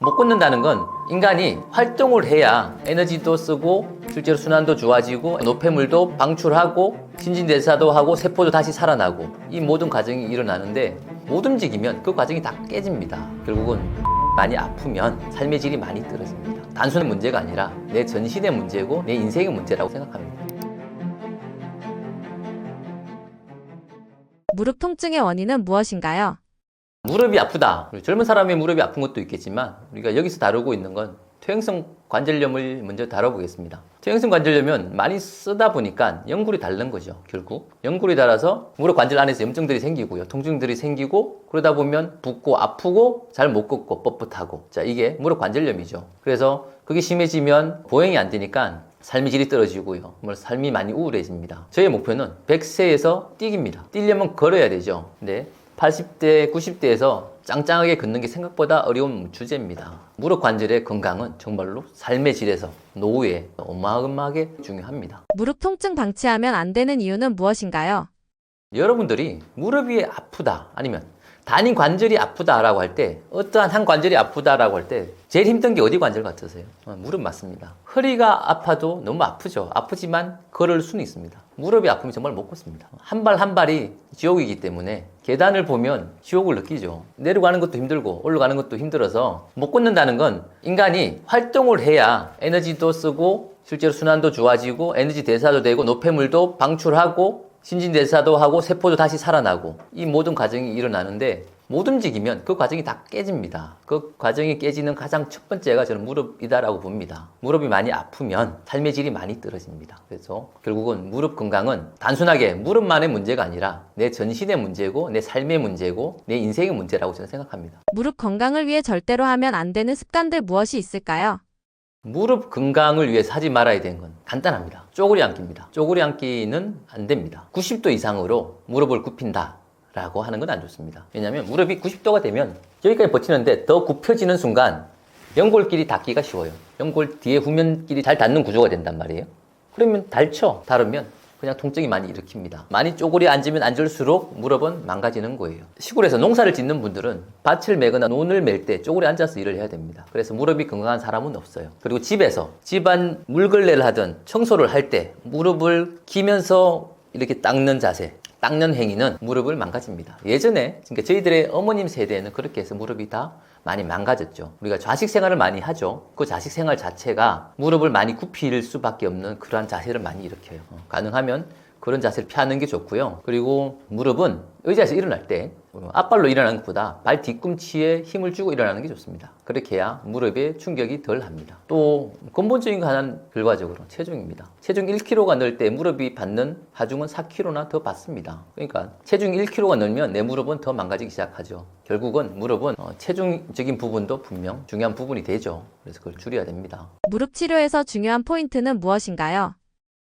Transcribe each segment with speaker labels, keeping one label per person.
Speaker 1: 못 걷는다는 건 인간이 활동을 해야 에너지도 쓰고 실제로 순환도 좋아지고 노폐물도 방출하고 신진대사도 하고 세포도 다시 살아나고 이 모든 과정이 일어나는데 못 움직이면 그 과정이 다 깨집니다. 결국은 많이 아프면 삶의 질이 많이 떨어집니다. 단순한 문제가 아니라 내 전신의 문제고 내 인생의 문제라고 생각합니다.
Speaker 2: 무릎 통증의 원인은 무엇인가요?
Speaker 1: 무릎이 아프다. 젊은 사람의 무릎이 아픈 것도 있겠지만 우리가 여기서 다루고 있는 건 퇴행성 관절염을 먼저 다뤄보겠습니다. 퇴행성 관절염은 많이 쓰다 보니까 연골이 닳는 거죠. 결국 연골이 닳아서 무릎 관절 안에서 염증들이 생기고요. 통증들이 생기고 그러다 보면 붓고 아프고 잘 못 걷고 뻣뻣하고 자 이게 무릎 관절염이죠. 그래서 그게 심해지면 보행이 안 되니까 삶의 질이 떨어지고요. 삶이 많이 우울해집니다. 저의 목표는 100세에서 뛰기입니다. 뛰려면 걸어야 되죠. 근데 80대, 90대에서 짱짱하게 걷는 게 생각보다 어려운 주제입니다. 무릎 관절의 건강은 정말로 삶의 질에서 노후에 어마어마하게 중요합니다.
Speaker 2: 무릎 통증 방치하면 안 되는 이유는 무엇인가요?
Speaker 1: 여러분들이 무릎이 아프다 아니면 단위 관절이 아프다라고 할 때 어떠한 한 관절이 아프다라고 할 때 제일 힘든 게 어디 관절 같으세요? 무릎 맞습니다. 허리가 아파도 너무 아프죠. 아프지만 걸을 수는 있습니다. 무릎이 아프면 정말 못 걷습니다. 한 발 한 발이 지옥이기 때문에 계단을 보면 지옥을 느끼죠. 내려가는 것도 힘들고 올라가는 것도 힘들어서 못 걷는다는 건 인간이 활동을 해야 에너지도 쓰고 실제로 순환도 좋아지고 에너지 대사도 되고 노폐물도 방출하고 신진대사도 하고 세포도 다시 살아나고 이 모든 과정이 일어나는데 못 움직이면 그 과정이 다 깨집니다. 그 과정이 깨지는 가장 첫 번째가 저는 무릎이다라고 봅니다. 무릎이 많이 아프면 삶의 질이 많이 떨어집니다. 그래서 결국은 무릎 건강은 단순하게 무릎만의 문제가 아니라 내 전신의 문제고 내 삶의 문제고 내 인생의 문제라고 저는 생각합니다.
Speaker 2: 무릎 건강을 위해 절대로 하면 안 되는 습관들 무엇이 있을까요?
Speaker 1: 무릎 건강을 위해서 하지 말아야 되는 건 간단합니다. 쪼그리 앉기입니다. 쪼그리 앉기는 안 됩니다. 90도 이상으로 무릎을 굽힌다 라고 하는 건 안 좋습니다. 왜냐하면 무릎이 90도가 되면 여기까지 버티는데 더 굽혀지는 순간 연골끼리 닿기가 쉬워요. 연골 뒤에 후면끼리 잘 닿는 구조가 된단 말이에요. 그러면 닳으면 그냥 통증이 많이 일으킵니다. 많이 쪼그려 앉으면 앉을수록 무릎은 망가지는 거예요. 시골에서 농사를 짓는 분들은 밭을 매거나 논을 맬 때 쪼그려 앉아서 일을 해야 됩니다. 그래서 무릎이 건강한 사람은 없어요. 그리고 집에서 집안 물걸레를 하든 청소를 할 때 무릎을 기면서 이렇게 닦는 자세, 닦는 행위는 무릎을 망가집니다. 예전에 그러니까 저희들의 어머님 세대에는 그렇게 해서 무릎이 다 많이 망가졌죠. 우리가 좌식 생활을 많이 하죠. 그 좌식 생활 자체가 무릎을 많이 굽힐 수밖에 없는 그러한 자세를 많이 일으켜요. 가능하면 그런 자세를 피하는 게 좋고요. 그리고 무릎은 의자에서 일어날 때 앞발로 일어나는 것보다 발 뒤꿈치에 힘을 주고 일어나는 게 좋습니다. 그렇게 해야 무릎에 충격이 덜 합니다. 또 근본적인 거 하나는 결과적으로 체중입니다. 체중 1kg가 늘 때 무릎이 받는 하중은 4kg나 더 받습니다. 그러니까 체중 1kg가 늘면 내 무릎은 더 망가지기 시작하죠. 결국은 무릎은 체중적인 부분도 분명 중요한 부분이 되죠. 그래서 그걸 줄여야 됩니다.
Speaker 2: 무릎 치료에서 중요한 포인트는 무엇인가요?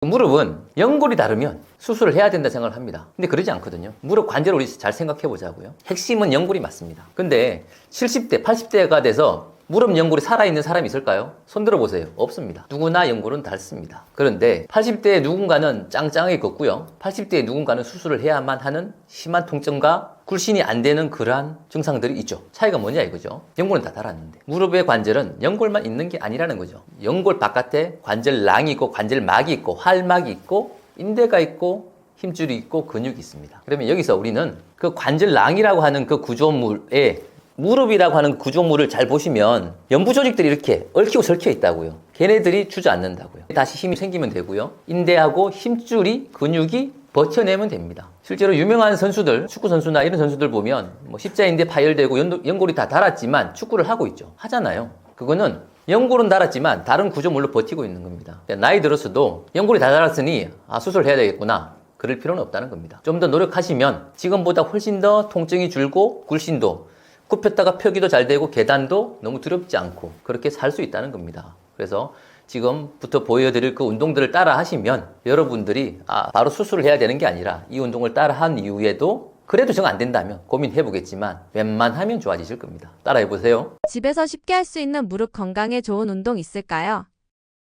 Speaker 1: 무릎은 연골이 다르면 수술을 해야 된다 생각을 합니다. 근데 그러지 않거든요. 무릎 관절을 우리 잘 생각해 보자고요. 핵심은 연골이 맞습니다. 근데 70대, 80대가 돼서 무릎 연골이 살아있는 사람이 있을까요? 손 들어보세요. 없습니다. 누구나 연골은 닳습니다. 그런데 80대에 누군가는 짱짱하게 걷고요. 80대에 누군가는 수술을 해야만 하는 심한 통증과 굴신이 안 되는 그러한 증상들이 있죠. 차이가 뭐냐 이거죠. 연골은 다 닳았는데 무릎의 관절은 연골만 있는 게 아니라는 거죠. 연골 바깥에 관절낭이 있고 관절막이 있고 활막이 있고 인대가 있고 힘줄이 있고 근육이 있습니다. 그러면 여기서 우리는 그 관절낭이라고 하는 그 구조물에 무릎이라고 하는 구조물을 잘 보시면 연부 조직들이 이렇게 얽히고 설켜 있다고요. 걔네들이 주저앉는다고요. 다시 힘이 생기면 되고요. 인대하고 힘줄이 근육이 버텨내면 됩니다. 실제로 유명한 선수들, 축구 선수나 이런 선수들 보면 십자인대 파열되고 연골이 다 닳았지만 축구를 하고 있죠. 하잖아요. 그거는 연골은 닳았지만 다른 구조물로 버티고 있는 겁니다. 나이 들었어도 연골이 다 닳았으니 수술해야 되겠구나. 그럴 필요는 없다는 겁니다. 좀 더 노력하시면 지금보다 훨씬 더 통증이 줄고 굴신도 굽혔다가 펴기도 잘 되고 계단도 너무 두렵지 않고 그렇게 살 수 있다는 겁니다. 그래서 지금부터 보여드릴 그 운동들을 따라 하시면 여러분들이 바로 수술을 해야 되는 게 아니라 이 운동을 따라 한 이후에도 그래도 정 안 된다면 고민해 보겠지만 웬만하면 좋아지실 겁니다. 따라해 보세요.
Speaker 2: 집에서 쉽게 할 수 있는 무릎 건강에 좋은 운동 있을까요?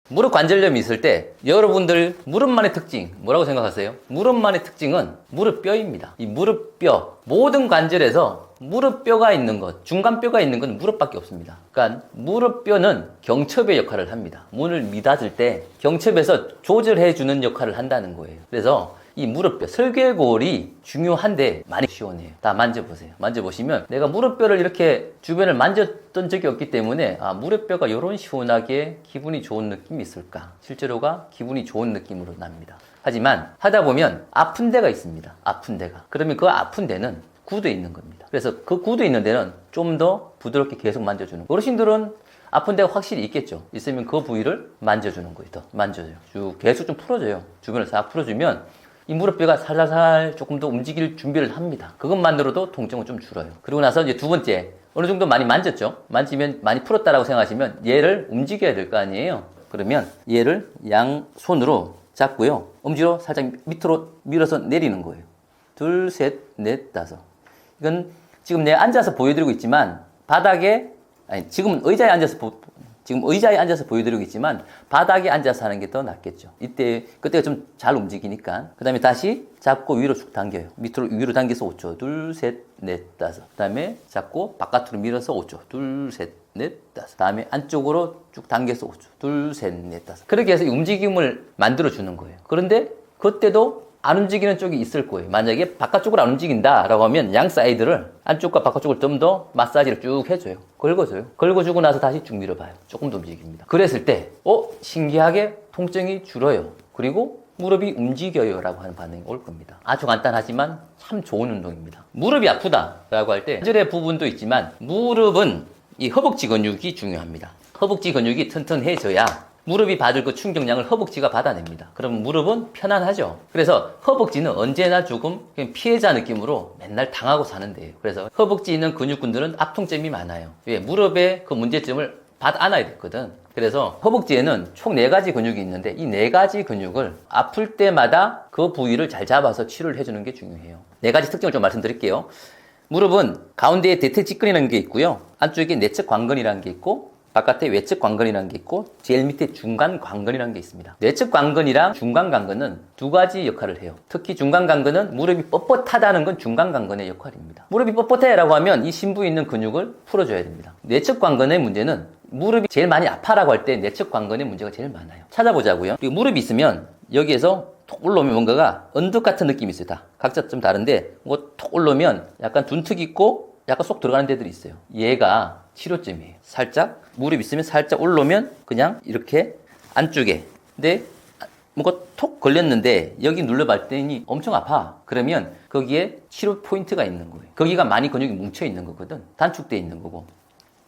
Speaker 1: 무릎 관절염이 있을 때 여러분들 무릎만의 특징 뭐라고 생각하세요? 무릎만의 특징은 무릎뼈입니다. 이 무릎뼈, 모든 관절에서 무릎뼈가 있는 것, 중간뼈가 있는 건 무릎밖에 없습니다. 그러니까 무릎뼈는 경첩의 역할을 합니다. 문을 미닫을 때 경첩에서 조절해주는 역할을 한다는 거예요. 그래서 이 무릎뼈, 설계골이 중요한데 많이 시원해요. 다 만져보세요. 만져보시면 내가 무릎뼈를 이렇게 주변을 만졌던 적이 없기 때문에 무릎뼈가 이런 시원하게 기분이 좋은 느낌이 있을까? 실제로가 기분이 좋은 느낌으로 납니다. 하지만 하다 보면 아픈 데가 있습니다. 아픈 데가. 그러면 그 아픈 데는 굳어 있는 겁니다. 그래서 그 굳어 있는 데는 좀 더 부드럽게 계속 만져주는 거예요. 어르신들은 아픈 데가 확실히 있겠죠. 있으면 그 부위를 만져주는 거예요. 더 만져줘요. 쭉 계속 좀 풀어줘요. 주변을 싹 풀어주면 이 무릎뼈가 살살살 조금 더 움직일 준비를 합니다. 그것만으로도 통증은 좀 줄어요. 그리고 나서 이제 두 번째, 어느 정도 많이 만졌죠? 만지면 많이 풀었다라고 생각하시면 얘를 움직여야 될 거 아니에요? 그러면 얘를 양손으로 잡고요. 엄지로 살짝 밑으로 밀어서 내리는 거예요. 둘, 셋, 넷, 다섯. 이건 지금 내가 앉아서 보여드리고 있지만 바닥에, 아니, 지금은 의자에 앉아서 보여드리고 있지만 바닥에 앉아서 하는 게 더 낫겠죠. 그때가 좀 잘 움직이니까. 그 다음에 다시 잡고 위로 쭉 당겨요. 밑으로 위로 당겨서 5초. 둘, 셋, 넷, 다섯. 그 다음에 잡고 바깥으로 밀어서 5초. 둘, 셋, 넷, 다섯. 그 다음에 안쪽으로 쭉 당겨서 5초. 둘, 셋, 넷, 다섯. 그렇게 해서 이 움직임을 만들어주는 거예요. 그런데 그때도 안 움직이는 쪽이 있을 거예요. 만약에 바깥쪽으로 안 움직인다라고 하면 양 사이드를 안쪽과 바깥쪽을 좀 더 마사지를 쭉 해줘요. 긁어줘요. 긁어주고 나서 다시 쭉 밀어봐요. 조금 더 움직입니다. 그랬을 때 신기하게 통증이 줄어요. 그리고 무릎이 움직여요 라고 하는 반응이 올 겁니다. 아주 간단하지만 참 좋은 운동입니다. 무릎이 아프다 라고 할 때 관절의 부분도 있지만 무릎은 이 허벅지 근육이 중요합니다. 허벅지 근육이 튼튼해져야 무릎이 받을 그 충격량을 허벅지가 받아냅니다. 그럼 무릎은 편안하죠. 그래서 허벅지는 언제나 조금 피해자 느낌으로 맨날 당하고 사는데요. 그래서 허벅지 있는 근육군들은 압통점이 많아요. 왜? 무릎의 그 문제점을 받아 안아야 됐거든. 그래서 허벅지에는 총 4가지 근육이 있는데 이 4가지 근육을 아플 때마다 그 부위를 잘 잡아서 치료를 해주는 게 중요해요. 4가지 특징을 좀 말씀드릴게요. 무릎은 가운데에 대퇴직근이라는 게 있고요. 안쪽에 내측 관근이라는 게 있고 바깥에 외측 관근이라는 게 있고 제일 밑에 중간 관근이라는 게 있습니다. 내측 관근이랑 중간 관근은 2가지 역할을 해요. 특히 중간 관근은 무릎이 뻣뻣하다는 건 중간 관근의 역할입니다. 무릎이 뻣뻣해라고 하면 이 심부에 있는 근육을 풀어줘야 됩니다. 내측 관근의 문제는 무릎이 제일 많이 아파라고 할 때 내측 관근의 문제가 제일 많아요. 찾아보자고요. 그리고 무릎이 있으면 여기에서 톡 올라오면 뭔가가 언덕 같은 느낌이 있어요. 다 각자 좀 다른데 이거 톡 올라오면 약간 둔턱 있고 약간 쏙 들어가는 데들이 있어요. 얘가 치료점이에요. 살짝 무릎 있으면 살짝 올라오면 그냥 이렇게 안쪽에 근데 뭔가 톡 걸렸는데 여기 눌러봤더니 엄청 아파. 그러면 거기에 치료 포인트가 있는 거예요. 거기가 많이 근육이 뭉쳐 있는 거거든. 단축돼 있는 거고.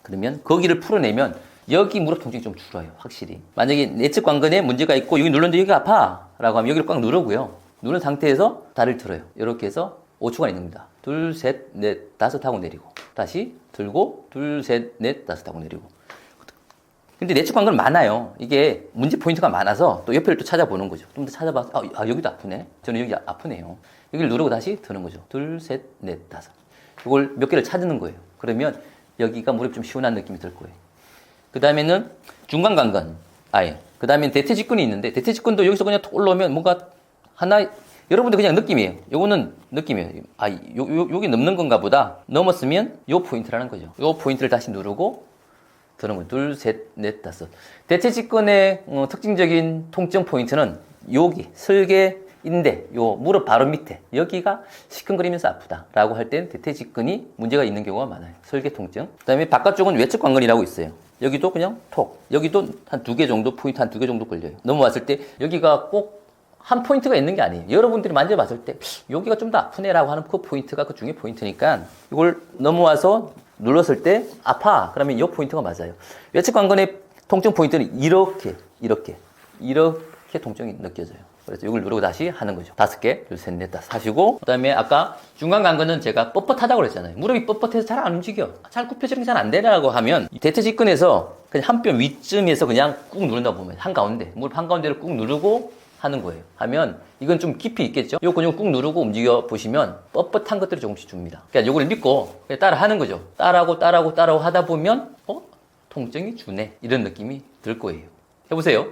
Speaker 1: 그러면 거기를 풀어내면 여기 무릎 통증이 좀 줄어요. 확실히. 만약에 내측 관근에 문제가 있고 여기 눌렀는데 여기가 아파 라고 하면 여기를 꽉 누르고요. 누른 상태에서 다리를 들어요. 이렇게 해서 5초간 있는 겁니다. 둘, 셋, 넷, 다섯 하고 내리고 다시 들고 둘, 셋, 넷, 다섯 하고 내리고. 근데 내측 관근은 많아요. 이게 문제 포인트가 많아서 또 옆에를 또 찾아보는 거죠. 좀 더 찾아봐서 여기도 아프네. 저는 여기 아프네요. 여기를 누르고 다시 드는 거죠. 둘, 셋, 넷, 다섯. 이걸 몇 개를 찾는 거예요. 그러면 여기가 무릎이 좀 시원한 느낌이 들 거예요. 그 다음에는 중간 관근. 그 다음에 대퇴직근이 있는데 대퇴직근도 여기서 그냥 톡 올라오면 뭔가 하나 여러분들 그냥 느낌이에요. 요거는 느낌이에요. 여기 넘는 건가 보다. 넘었으면 요 포인트라는 거죠. 요 포인트를 다시 누르고 드는 거예요. 둘, 셋, 넷, 다섯. 대퇴직근의 특징적인 통증 포인트는 여기 설계인데 요 무릎 바로 밑에 여기가 시큰거리면서 아프다라고 할 땐 대퇴직근이 문제가 있는 경우가 많아요. 설계 통증. 그다음에 바깥쪽은 외측 관근이라고 있어요. 여기도 그냥 톡. 여기도 한 2개 정도 포인트 한 2개 정도 걸려요. 넘어왔을 때 여기가 꼭 한 포인트가 있는 게 아니에요. 여러분들이 만져봤을 때 여기가 좀 더 아프네라고 하는 그 포인트가 그 중에 포인트니까 이걸 넘어와서 눌렀을 때 아파. 그러면 이 포인트가 맞아요. 외측 관근의 통증 포인트는 이렇게 통증이 느껴져요. 그래서 이걸 누르고 다시 하는 거죠. 5개, 둘, 셋, 넷, 다섯 하시고 그 다음에 아까 중간 관근은 제가 뻣뻣하다고 그랬잖아요. 무릎이 뻣뻣해서 잘 안 움직여. 잘 굽혀지는 게 잘 안 되라고 하면 대퇴직근에서 그냥 한 뼘 위쯤에서 그냥 꾹 누른다 보면 한가운데 무릎 한가운데를 꾹 누르고 하는 거예요. 하면 이건 좀 깊이 있겠죠. 요 근육을 꾹 누르고 움직여 보시면 뻣뻣한 것들이 조금씩 줍니다. 그러니까 요걸 믿고 그냥 따라 하는 거죠. 따라하고 하다 보면 통증이 주네. 이런 느낌이 들 거예요. 해보세요.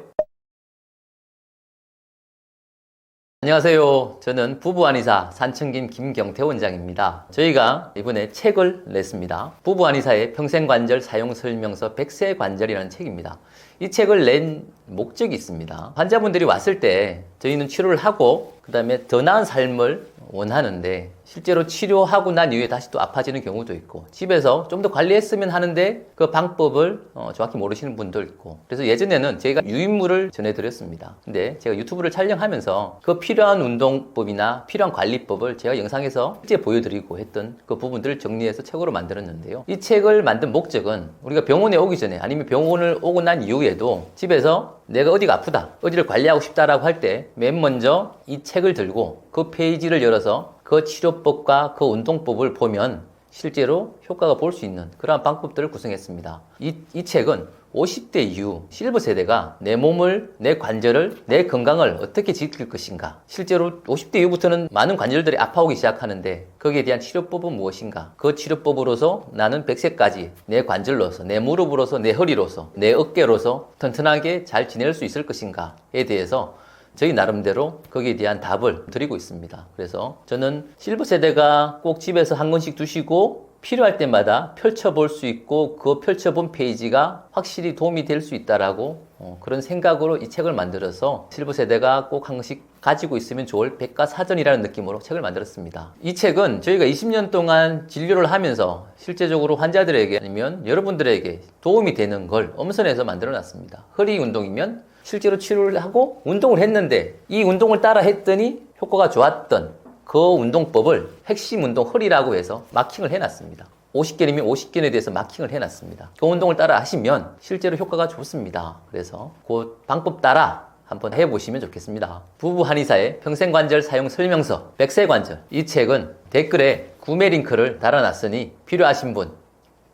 Speaker 1: 안녕하세요. 저는 부부한의사 산청김 김경태 원장입니다. 저희가 이번에 책을 냈습니다. 부부한의사의 평생관절 사용 설명서 100세 관절이라는 책입니다. 이 책을 낸 목적이 있습니다. 환자분들이 왔을 때 저희는 치료를 하고 그 다음에 더 나은 삶을 원하는데 실제로 치료하고 난 이후에 다시 또 아파지는 경우도 있고 집에서 좀 더 관리했으면 하는데 그 방법을 정확히 모르시는 분도 있고 그래서 예전에는 저희가 유인물을 전해드렸습니다. 근데 제가 유튜브를 촬영하면서 그 필요한 운동법이나 필요한 관리법을 제가 영상에서 실제 보여드리고 했던 그 부분들을 정리해서 책으로 만들었는데요. 이 책을 만든 목적은 우리가 병원에 오기 전에 아니면 병원을 오고 난 이후에도 집에서 내가 어디가 아프다, 어디를 관리하고 싶다라고 할 때 맨 먼저 이 책을 들고 그 페이지를 열어서 그 치료법과 그 운동법을 보면 실제로 효과가 볼 수 있는 그러한 방법들을 구성했습니다. 이 책은 50대 이후 실버 세대가 내 몸을, 내 관절을, 내 건강을 어떻게 지킬 것인가. 실제로 50대 이후부터는 많은 관절들이 아파오기 시작하는데 거기에 대한 치료법은 무엇인가. 그 치료법으로서 나는 100세까지 내 관절로서, 내 무릎으로서, 내 허리로서, 내 어깨로서 튼튼하게 잘 지낼 수 있을 것인가에 대해서 저희 나름대로 거기에 대한 답을 드리고 있습니다. 그래서 저는 실버 세대가 꼭 집에서 한 권씩 두시고 필요할 때마다 펼쳐볼 수 있고 그 펼쳐본 페이지가 확실히 도움이 될 수 있다라고 그런 생각으로 이 책을 만들어서 실버 세대가 꼭 한 권씩 가지고 있으면 좋을 백과사전이라는 느낌으로 책을 만들었습니다. 이 책은 저희가 20년 동안 진료를 하면서 실제적으로 환자들에게 아니면 여러분들에게 도움이 되는 걸 엄선해서 만들어 놨습니다. 허리 운동이면 실제로 치료를 하고 운동을 했는데 이 운동을 따라 했더니 효과가 좋았던 그 운동법을 핵심 운동 허리라고 해서 마킹을 해놨습니다. 50개이면 50개에 대해서 마킹을 해놨습니다. 그 운동을 따라 하시면 실제로 효과가 좋습니다. 그래서 그 방법 따라 한번 해보시면 좋겠습니다. 부부 한의사의 평생관절 사용 설명서 100세 관절 이 책은 댓글에 구매 링크를 달아놨으니 필요하신 분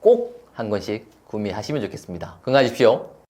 Speaker 1: 꼭 한 권씩 구매하시면 좋겠습니다. 건강하십시오.